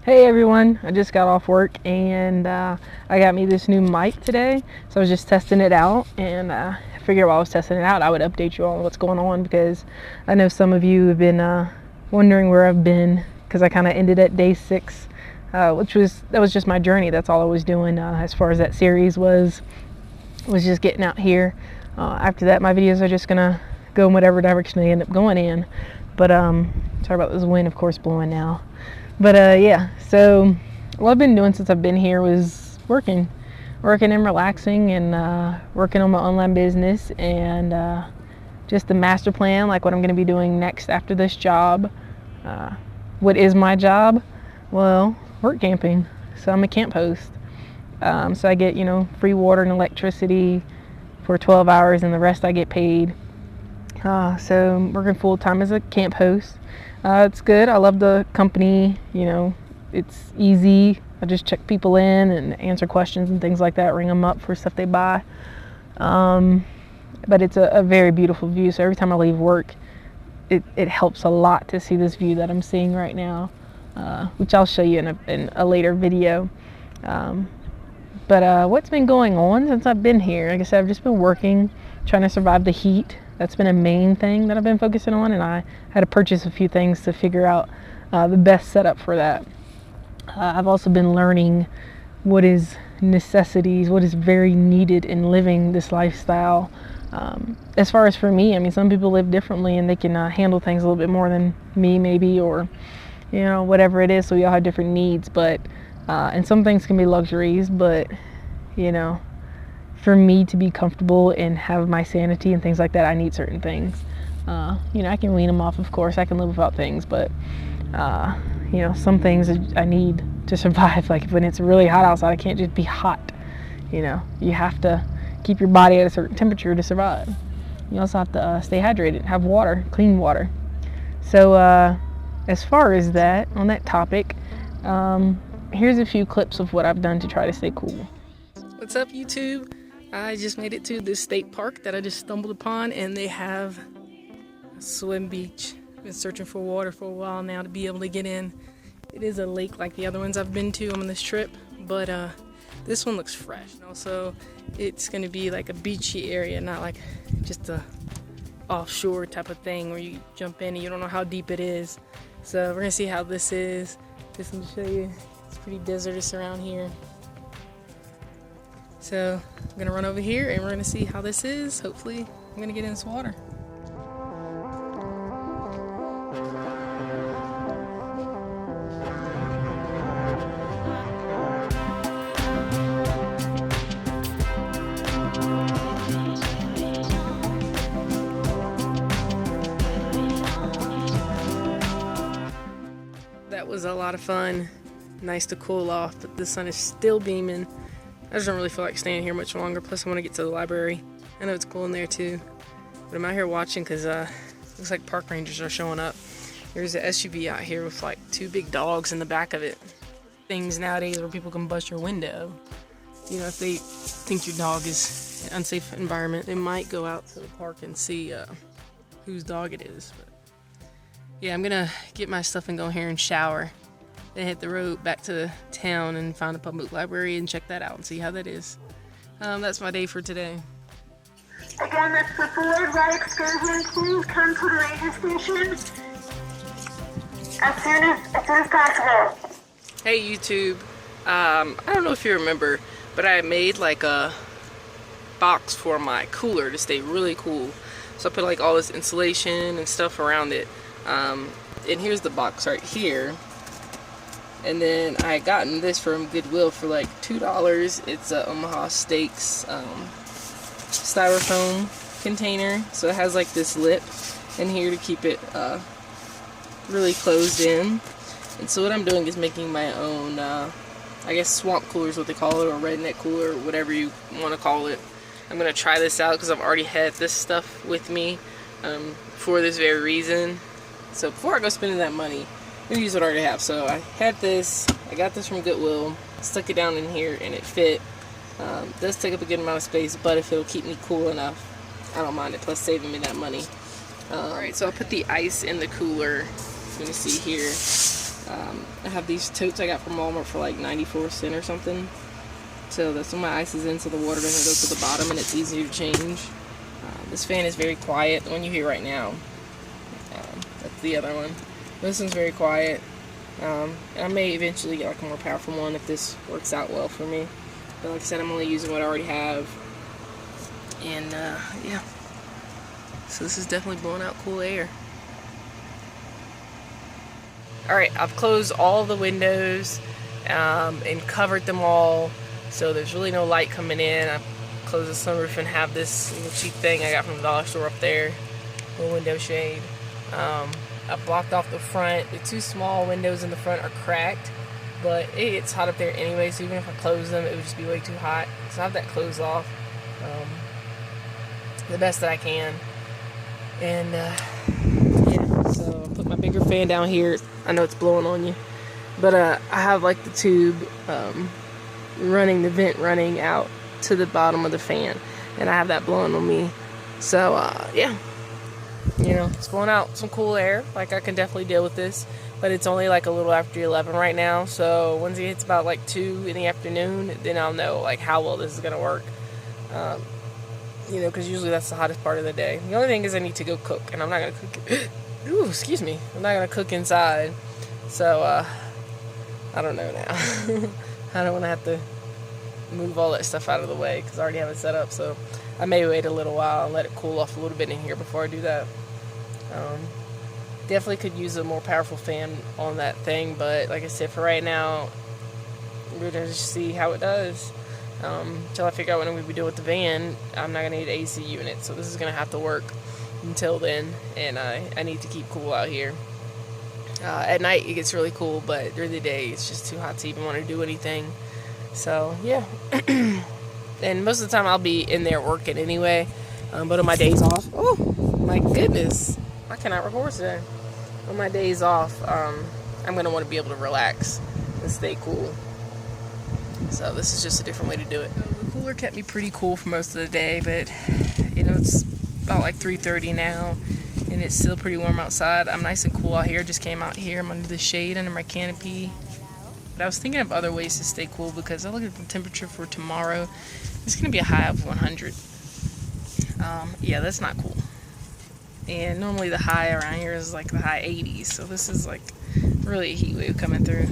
Hey everyone, I just got off work and I got me this new mic today, so I was just testing it out, and I figured while I was testing it out I would update you on what's going on, because I know some of you have been wondering where I've been, because I kind of ended at day 6, which was just my journey. That's all I was doing as far as that series was just getting out here. After that, my videos are just gonna go in whatever direction they end up going in. But sorry about this wind, of course, blowing now. But yeah, so what I've been doing since I've been here was working and relaxing, and working on my online business, and just the master plan, like what I'm going to be doing next after this job. What is my job? Well, work camping. So I'm a camp host. So I get, free water and electricity for 12 hours, and the rest I get paid. So I'm working full time as a camp host. It's good. I love the company. It's easy. I just check people in and answer questions and things like that, ring them up for stuff they buy. But it's a very beautiful view. So every time I leave work, it helps a lot to see this view that I'm seeing right now, which I'll show you in a later video. But what's been going on since I've been here? Like I said, I've just been working, trying to survive the heat. That's been a main thing that I've been focusing on, and I had to purchase a few things to figure out the best setup for that. I've also been learning what is necessities, what is very needed in living this lifestyle. As far as for me, I mean, some people live differently and they can handle things a little bit more than me, maybe, or whatever it is. So we all have different needs, but and some things can be luxuries, but for me to be comfortable and have my sanity and things like that, I need certain things. I can wean them off, of course. I can live without things, but some things I need to survive. Like when it's really hot outside, I can't just be hot. You have to keep your body at a certain temperature to survive. You also have to stay hydrated, have water, clean water. So as far as that, on that topic, here's a few clips of what I've done to try to stay cool. What's up, YouTube? I just made it to this state park that I just stumbled upon, and they have a swim beach. I've been searching for water for a while now to be able to get in. It is a lake like the other ones I've been to on this trip, but this one looks fresh. And also, it's going to be like a beachy area, not like just a offshore type of thing where you jump in and you don't know how deep it is. So we're going to see how this is. Just to show you, it's pretty desertous around here. So I'm gonna run over here and we're gonna see how this is. Hopefully I'm gonna get in this water. That was a lot of fun. Nice to cool off, but the sun is still beaming. I just don't really feel like staying here much longer, plus I want to get to the library. I know it's cool in there too, but I'm out here watching because looks like park rangers are showing up. There's an SUV out here with like 2 big dogs in the back of it. Things nowadays where people can bust your window. If they think your dog is an unsafe environment, they might go out to the park and see whose dog it is. But yeah, I'm gonna get my stuff and go here and shower. Then hit the road back to town and find a public library and check that out and see how that is. That's my day for today. Again, that's the forward right excursion. Please come to the ranger station as soon as possible. Hey YouTube, I don't know if you remember, but I made like a box for my cooler to stay really cool. So I put like all this insulation and stuff around it. And here's the box right here. And then I had gotten this from Goodwill for like $2. It's a Omaha Steaks styrofoam container. So it has like this lip in here to keep it really closed in. And so what I'm doing is making my own, I guess swamp cooler is what they call it, or redneck cooler, whatever you want to call it. I'm going to try this out because I've already had this stuff with me for this very reason. So before I go spending that money, I'm gonna use what I already have. So I had this, I got this from Goodwill, stuck it down in here and it fit. Does take up a good amount of space, but if it'll keep me cool enough, I don't mind it, plus saving me that money. Alright, so I'll put the ice in the cooler. You can see here. I have these totes I got from Walmart for like 94 cents or something. So that's when my ice is in, so the water doesn't go to the bottom and it's easier to change. This fan is very quiet. The one you hear right now, that's the other one. This one's very quiet. And I may eventually get like a more powerful one if this works out well for me. But like I said, I'm only using what I already have. And yeah. So this is definitely blowing out cool air. Alright, I've closed all the windows and covered them all, so there's really no light coming in. I've closed the sunroof and have this little cheap thing I got from the dollar store up there, little window shade. I blocked off the front. The two small windows in the front are cracked, but it gets hot up there anyway, so even if I close them, it would just be way too hot. So I have that closed off the best that I can. And yeah, so I put my bigger fan down here. I know it's blowing on you, but I have like the tube running, the vent running out to the bottom of the fan, and I have that blowing on me. So yeah, you know, it's blowing out some cool air. Like, I can definitely deal with this, but it's only like a little after 11 right now, so once it hits about like 2 in the afternoon, then I'll know like how well this is gonna work. You know, because usually that's the hottest part of the day. The only thing is I need to go cook, and I'm not gonna cook. Ooh, excuse me. I'm not gonna cook inside, so I don't know now. I don't want to have to move all that stuff out of the way because I already have it set up. So I may wait a little while and let it cool off a little bit in here before I do that. Definitely could use a more powerful fan on that thing, but like I said, for right now, we're gonna just see how it does. Until I figure out what I'm going to be doing with the van, I'm not going to need an AC unit, so this is going to have to work until then, and I need to keep cool out here. At night it gets really cool, but during the day it's just too hot to even want to do anything. So yeah. And most of the time I'll be in there working anyway, but on my days off, oh my goodness, I cannot record today. On my days off, I'm going to want to be able to relax and stay cool. So this is just a different way to do it. So the cooler kept me pretty cool for most of the day, but you know, it's about like 3:30 now, and it's still pretty warm outside. I'm nice and cool out here. Just came out here. I'm under the shade, under my canopy. But I was thinking of other ways to stay cool, because I look at the temperature for tomorrow. It's going to be a high of 100. Yeah, that's not cool. And normally the high around here is like the high 80s, so this is like really a heat wave coming through.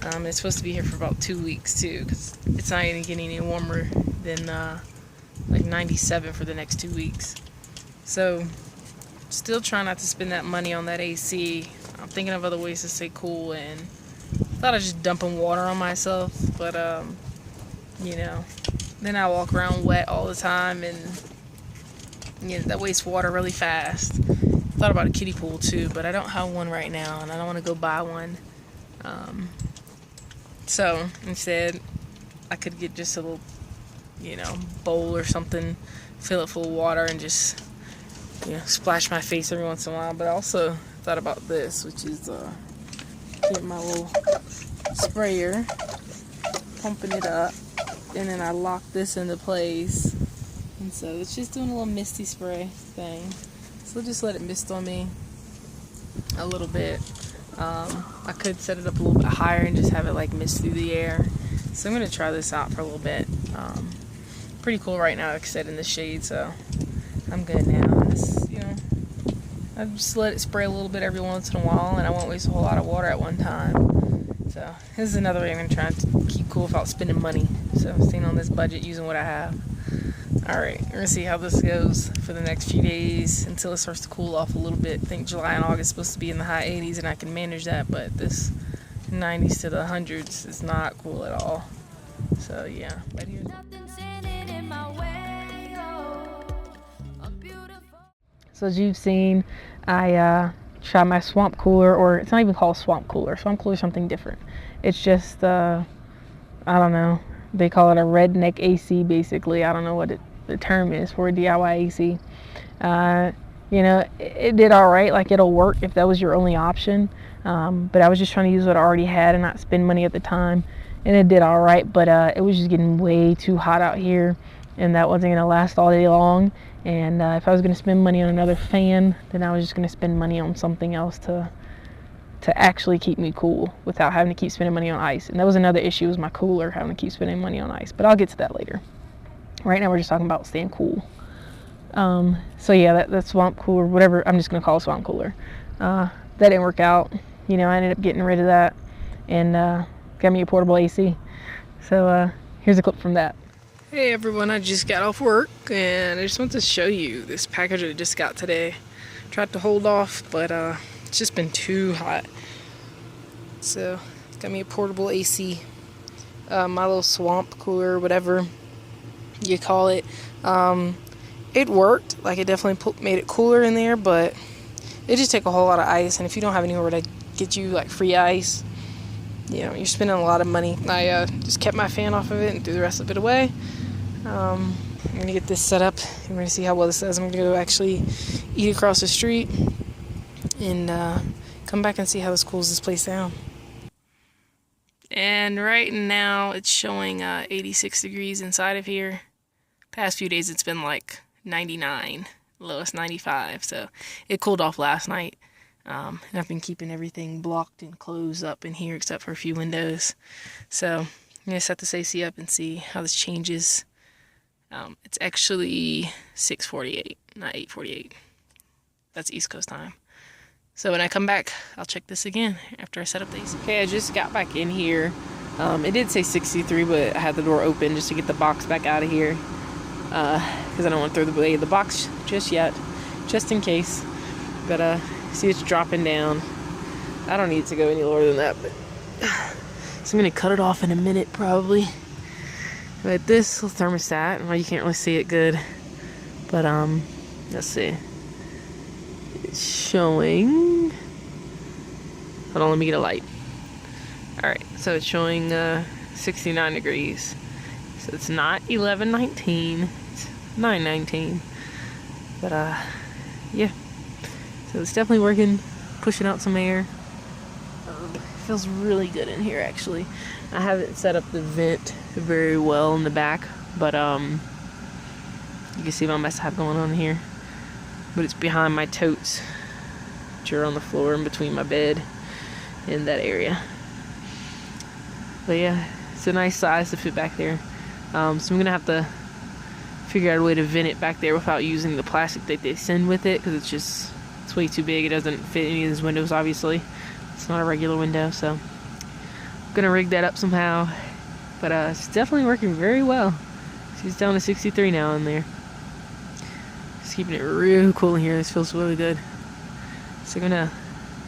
It's supposed to be here for about 2 weeks too, because it's not going to get any warmer than like 97 for the next 2 weeks. So still trying not to spend that money on that AC. I'm thinking of other ways to stay cool, and thought of just dumping water on myself, but you know, then I walk around wet all the time, and you know, that wastes water really fast. Thought about a kiddie pool too, but I don't have one right now, and I don't want to go buy one. So instead, I could get just a little, you know, bowl or something, fill it full of water, and just, you know, splash my face every once in a while. But I also thought about this, which is get my little sprayer, pumping it up, and then I lock this into place. And so it's just doing a little misty spray thing. So just let it mist on me a little bit. I could set it up a little bit higher and just have it like mist through the air. So I'm going to try this out for a little bit. Pretty cool right now, like I said, in the shade, so I'm good now. This, you know, I just let it spray a little bit every once in a while, and I won't waste a whole lot of water at one time. So this is another way I'm going to try to keep cool without spending money. So I'm staying on this budget using what I have. Alright, we're going to see how this goes for the next few days until it starts to cool off a little bit. I think July and August is supposed to be in the high 80s, and I can manage that, but this 90s to the 100s is not cool at all. So yeah, but here's so as you've seen, I tried my swamp cooler, or it's not even called swamp cooler. Swamp cooler is something different. It's just I don't know, they call it a redneck AC basically. I don't know what the term is for a DIY AC. You know, it did all right. Like, it'll work if that was your only option. But I was just trying to use what I already had and not spend money at the time. And it did all right, but it was just getting way too hot out here, and that wasn't going to last all day long. And if I was going to spend money on another fan, then I was just going to spend money on something else to to actually keep me cool without having to keep spending money on ice. And that was another issue, was my cooler, having to keep spending money on ice. But I'll get to that later. Right now we're just talking about staying cool. So yeah, that swamp cooler, whatever, I'm just gonna call it swamp cooler. That didn't work out. You know, I ended up getting rid of that and got me a portable AC. So here's a clip from that. Hey everyone, I just got off work and I just want to show you this package I just got today. Tried to hold off, but it's just been too hot. So got me a portable AC, my little swamp cooler, whatever you call it. It worked. Like, it definitely made it cooler in there, but it just take a whole lot of ice, and if you don't have anywhere to get you like free ice, you know, you're spending a lot of money. I just kept my fan off of it and threw the rest of it away. I'm gonna get this set up. We're gonna see how well this does. I'm gonna go actually eat across the street and come back and see how this cools this place down. And right now it's showing 86 degrees inside of here. Past few days it's been like 99, lowest 95, so it cooled off last night. And I've been keeping everything blocked and closed up in here except for a few windows. So I'm gonna set this AC up and see how this changes. It's actually 6:48, not 8:48. That's East Coast time. So when I come back, I'll check this again after I set up the AC. Okay, I just got back in here. It did say 63, but I had the door open just to get the box back out of here. Because I don't want to throw away the box just yet, just in case. But see, it's dropping down. I don't need it to go any lower than that, but so I'm gonna cut it off in a minute probably. But this little thermostat, well, you can't really see it good, but let's see. It's showing. Hold on, let me get a light. All right, so it's showing 69 degrees. So it's not 11:19, it's 9:19. But yeah. So it's definitely working, pushing out some air. It feels really good in here actually. I haven't set up the vent very well in the back, but you can see what mess I have going on here. But it's behind my totes, which are on the floor in between my bed in that area. But yeah, it's a nice size to fit back there. So I'm gonna have to figure out a way to vent it back there without using the plastic that they send with it, because it's way too big. It doesn't fit any of these windows, obviously. It's not a regular window, so I'm gonna rig that up somehow. But it's definitely working very well. She's down to 63 now in there. Just keeping it real cool in here. This feels really good. So I'm gonna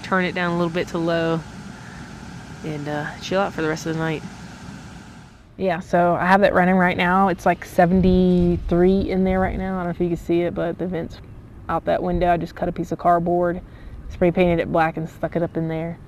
turn it down a little bit to low and chill out for the rest of the night. Yeah, so I have it running right now. It's like 73 in there right now. I don't know if you can see it, but the vent's out that window. I just cut a piece of cardboard, spray painted it black, and stuck it up in there.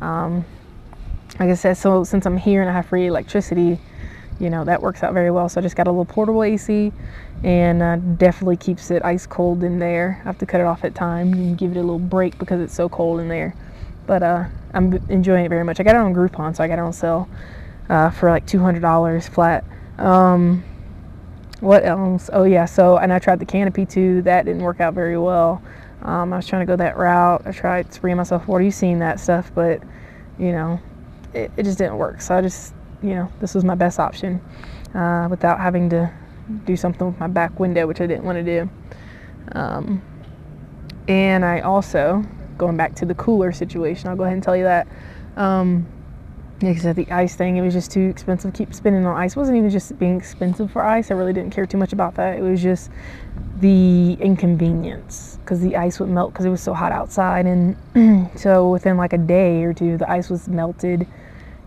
Like I said, so since I'm here and I have free electricity, you know, that works out very well. So I just got a little portable AC, and definitely keeps it ice cold in there. I have to cut it off at times and give it a little break because it's so cold in there. But I'm enjoying it very much. I got it on Groupon, so I got it on sale for like $200 flat. What else? Oh yeah, so, and I tried the canopy too. That didn't work out very well. I was trying to go that route. I tried spraying myself water. You've seen that stuff, but you know, it just didn't work. So I just, you know, this was my best option without having to do something with my back window, which I didn't want to do. And I also, going back to the cooler situation, I'll go ahead and tell you that. Like I said, the ice thing, it was just too expensive to keep spending on ice. It wasn't even just being expensive for ice. I really didn't care too much about that. It was just the inconvenience, because the ice would melt because it was so hot outside. And so within like a day or two, the ice was melted.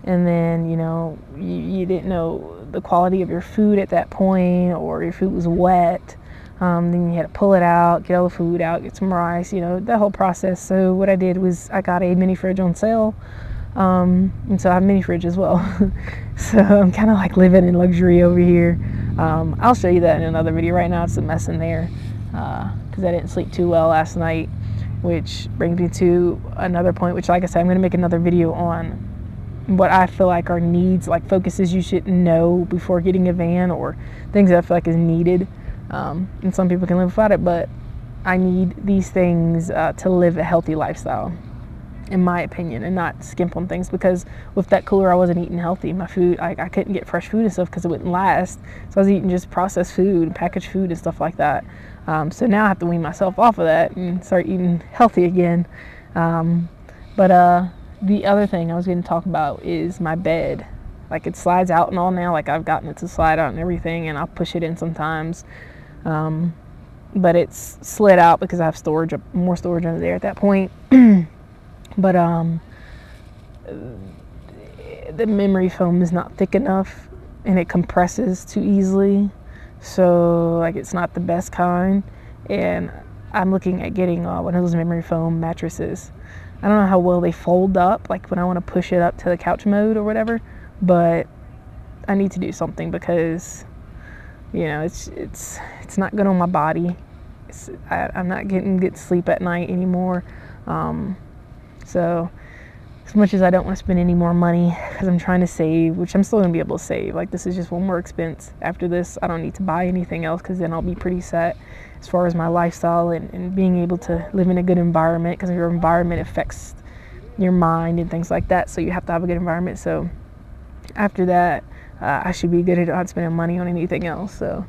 And then, you know, you didn't know the quality of your food at that point, or your food was wet. Then you had to pull it out, get all the food out, get some rice, you know, that whole process. So what I did was I got a mini fridge on sale. And so I have a mini fridge as well. So I'm kind of like living in luxury over here. I'll show you that in another video. Right now it's a mess in there because I didn't sleep too well last night, which brings me to another point, which, like I said, I'm going to make another video on what I feel like are needs, like focuses you should know before getting a van, or things that I feel like is needed. And some people can live without it, but I need these things to live a healthy lifestyle. in my opinion, and not skimp on things, because with that cooler I wasn't eating healthy. My food, I couldn't get fresh food and stuff because it wouldn't last, so I was eating just processed food, packaged food and stuff like that. So now I have to wean myself off of that and start eating healthy again. But the other thing I was going to talk about is my bed. Like, it slides out and all now. Like, I've gotten it to slide out and everything, and I'll push it in sometimes. But it's slid out because I have storage, more storage under there at that point. But the memory foam is not thick enough, and it compresses too easily. So, like, it's not the best kind. And I'm looking at getting one of those memory foam mattresses. I don't know how well they fold up, like when I want to push it up to the couch mode or whatever. But I need to do something because, you know, it's not good on my body. I'm not getting good sleep at night anymore. So as much as I don't want to spend any more money because I'm trying to save, which I'm still going to be able to save. Like, this is just one more expense. After this, I don't need to buy anything else because then I'll be pretty set as far as my lifestyle and being able to live in a good environment, because your environment affects your mind and things like that. So you have to have a good environment. So after that, I should be good at not spending money on anything else. So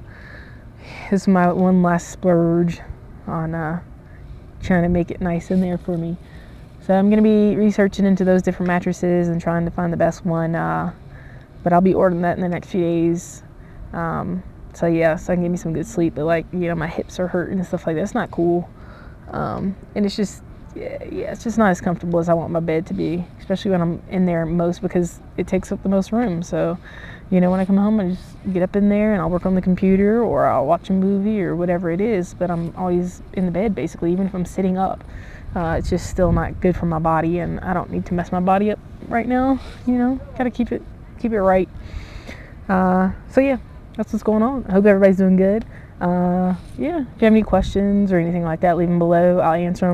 this is my one last splurge on trying to make it nice in there for me. So I'm going to be researching into those different mattresses and trying to find the best one. But I'll be ordering that in the next few days. So yeah, so I can get me some good sleep. But, like, you know, my hips are hurting and stuff like that. It's not cool. And it's just, yeah, it's just not as comfortable as I want my bed to be, especially when I'm in there most, because it takes up the most room. So, you know, when I come home, I just get up in there and I'll work on the computer or I'll watch a movie or whatever it is. But I'm always in the bed, basically, even if I'm sitting up. It's just still not good for my body, and I don't need to mess my body up right now. You know, gotta keep it right. So yeah, that's what's going on. I hope everybody's doing good. Yeah, if you have any questions or anything like that, leave them below. I'll answer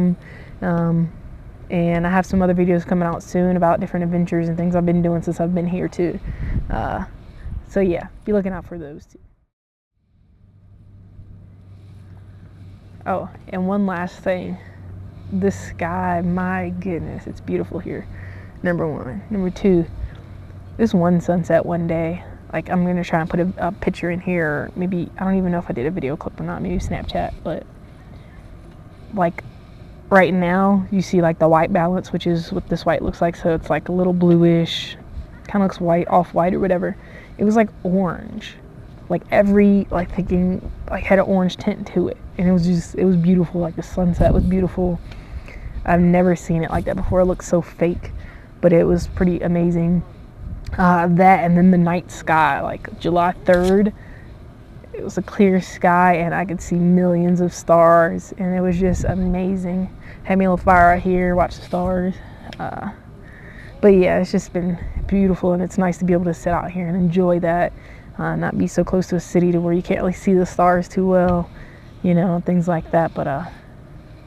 them. And I have some other videos coming out soon about different adventures and things I've been doing since I've been here too. So yeah, be looking out for those too. Oh, and one last thing. This sky, my goodness, it's beautiful here. Number one. Number two, this one sunset one day, like, I'm gonna try and put a picture in here. Maybe, I don't even know if I did a video clip or not, maybe Snapchat. But, like, right now you see, like, the white balance, which is what this white looks like. So it's like a little bluish, kind of looks white, off white or whatever. It was like orange, like every, like, thinking, like, had an orange tint to it, and it was beautiful. Like, the sunset was beautiful. I've never seen it like that before. It looked so fake, but it was pretty amazing. That, and then the night sky, like July 3rd, it was a clear sky and I could see millions of stars, and it was just amazing. Had me a little fire out here, watch the stars. But yeah, it's just been beautiful, and it's nice to be able to sit out here and enjoy that, not be so close to a city to where you can't really see the stars too well, you know, things like that. But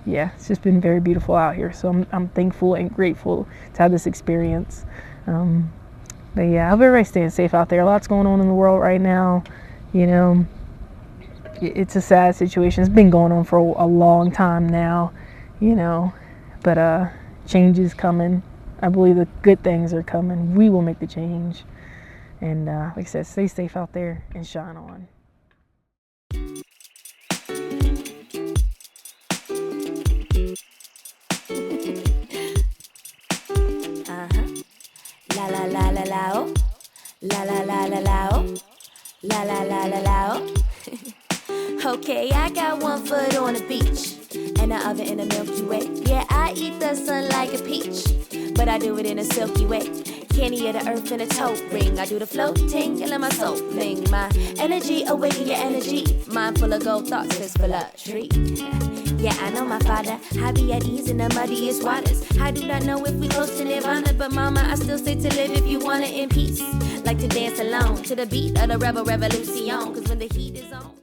yeah, it's just been very beautiful out here. So I'm thankful and grateful to have this experience. But yeah, I hope everybody's staying safe out there. A lot's going on in the world right now. You know, it's a sad situation. It's been going on for a long time now, you know, but change is coming. I believe the good things are coming. We will make the change. And like I said, stay safe out there and shine on. La la la la la oh. La la la la la oh. La la la la la oh. Okay, I got one foot on the beach and the other in the Milky Way. Yeah, I eat the sun like a peach, but I do it in a silky way. Candy of the earth in a toe ring. I do the floating and let my soul fling. My energy awaken your energy. Mind full of gold thoughts, fist full of tree. Yeah, I know my father. I be at ease in the muddiest waters. I do not know if we close to nirvana, but mama, I still say to live if you want it in peace. Like to dance alone to the beat of the rebel revolution. Cause when the heat is on.